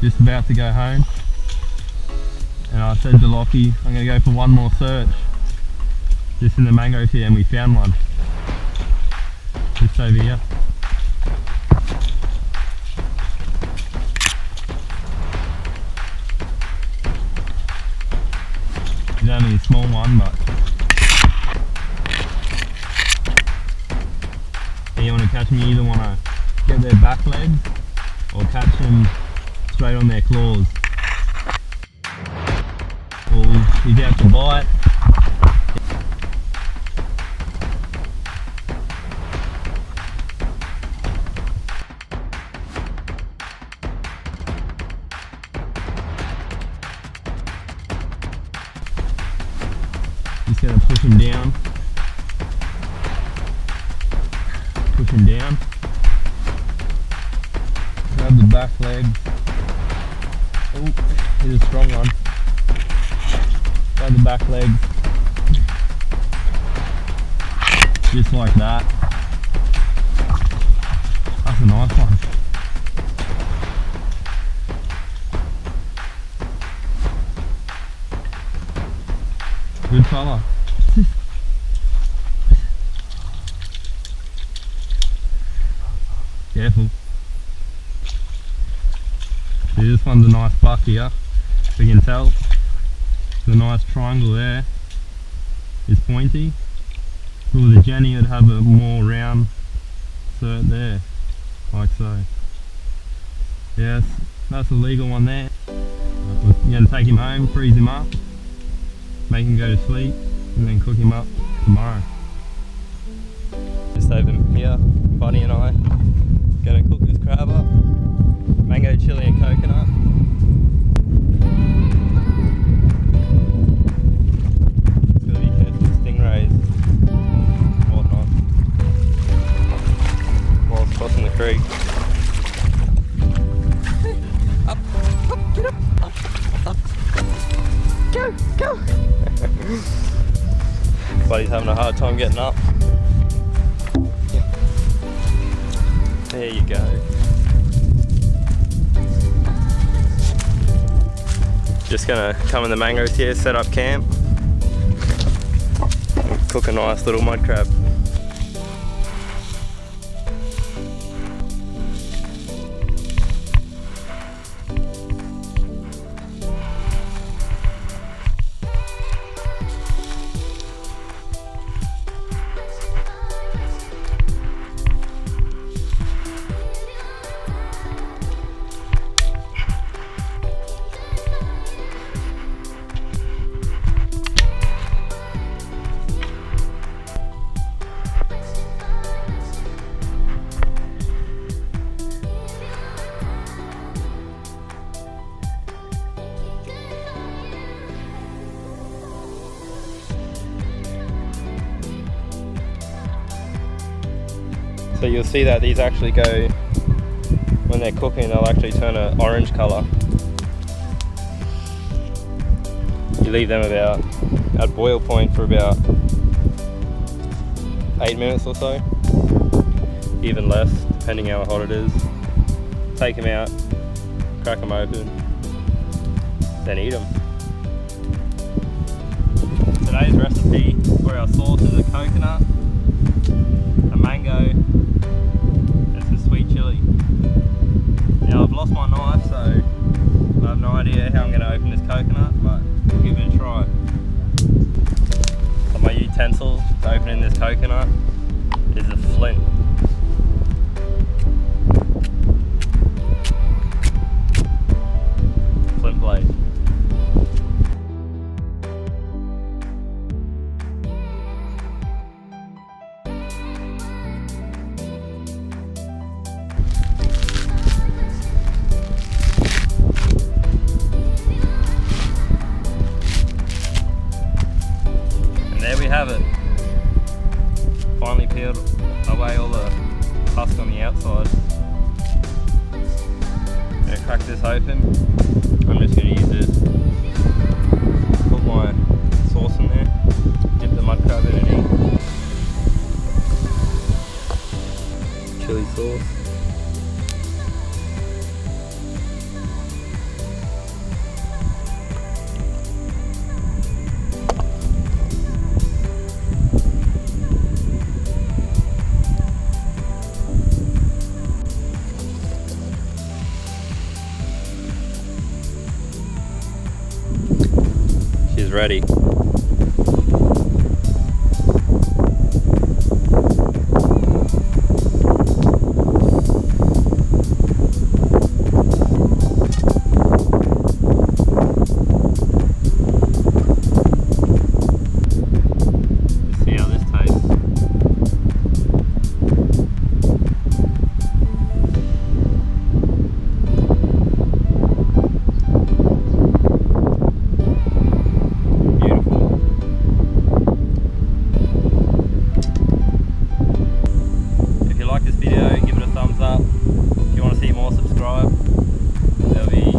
just about to go home, and I said to Lockie, I'm going to go for one more search just in the mangroves here, and we found one just over here. It's only a small one, but you want to catch them, you either want to get their back legs or catch them straight on their claws. Or he's out to bite. Just going to push him down. Push him down. Grab the back leg. Oh, he's a strong one. Grab the back leg. Just like that. That's a nice one. Good fella. Careful. See, this one's a nice buck here. We can tell the nice triangle there is pointy. If it was a Jenny, it'd have a more round cert there, like so. Yes, that's a legal one there. We're going to take him home, freeze him up, make him go to sleep, and then cook him up tomorrow. Just over here, Buddy and I gonna cook this crab up. Mango, chili and coconut. It's gonna be careful with stingrays and whatnot while crossing the creek. Up, up, get up, up. Go! Buddy's having a hard time getting up. There you go. Just gonna come in the mangroves here, set up camp, and cook a nice little mud crab. So you'll see that these actually go, when they're cooking, they'll actually turn an orange colour. You leave them about at boil point for about 8 minutes or so, even less depending how hot it is. Take them out, crack them open, then eat them. Today's recipe for our sauce is a coconut, a mango, sweet chili. Now I've lost my knife, so I have no idea how I'm going to open this coconut, but we'll give it a try. So my utensil to opening this coconut is a flint. Flint blade. There we have it. Finally peeled away all the husk on the outside. I'm going to crack this open. I'm just going to use this. Put my sauce in there. Dip the mud crab in and eat. Chili sauce. ready. If you like this video, give it a thumbs up. If you want to see more, subscribe. There'll be